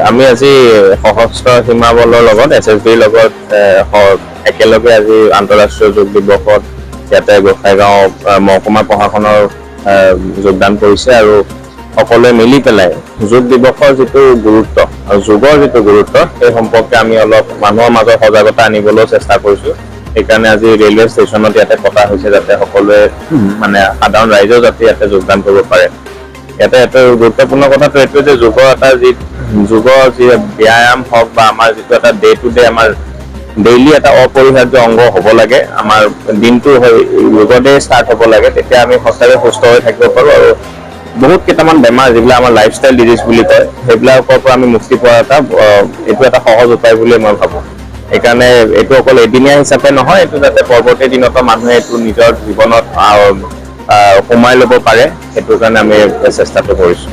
আমি আজি সশস্ত্ৰ সীমা বলৰ লগত এসএসবিৰ লগত একেলগে আজি আন্তঃৰাষ্ট্ৰীয় যোগ দিৱসত ইয়াতে গোসাইগাঁও মহকুমা প্ৰশাসনৰ যোগদান কৰিছে আৰু সকলোৱে মিলি পেলাই যোগ দিৱসৰ যিটো গুৰুত্ব আৰু যোগৰ যিটো গুৰুত্ব সেই সম্পৰ্কে আমি অলপ মানুহৰ মাজত সজাগতা আনিবলৈ চেষ্টা কৰিছোঁ। সেইকাৰণে আজি ৰেলৱে ষ্টেচনত ইয়াতে পতা হৈছে যাতে সকলোৱে মানে সাধাৰণ ৰাইজেও যাতে ইয়াতে যোগদান কৰিব পাৰে। ইয়াতে এটা গুৰুত্বপূৰ্ণ কথাটো এইটো যে যোগৰ এটা যোগৰ যি ব্যায়াম হওক বা আমাৰ যিটো এটা ডে টু ডে আমাৰ ডেইলি এটা অপৰিহাৰ্য অংগ হ'ব লাগে, আমাৰ দিনটো যোগতে ষ্টাৰ্ট হ'ব লাগে, তেতিয়া আমি সঁচাকৈ সুস্থ হৈ থাকিব পাৰোঁ আৰু বহুত কেইটামান বেমাৰ যিবিলাক আমাৰ লাইফষ্টাইল ডিজিজ বুলি কয় সেইবিলাকৰ পৰা আমি মুক্তি পোৱাৰ এইটো এটা সহজ উপায় বুলি মই ভাবোঁ। সেইকাৰণে এইটো অকল এদিনীয়া হিচাপে নহয়, এইটো যাতে পৰৱৰ্তী দিনতো মানুহে এইটো নিজৰ জীৱনত সোমাই ল'ব পাৰে, সেইটোৰ কাৰণে আমি চেষ্টাটো কৰিছোঁ।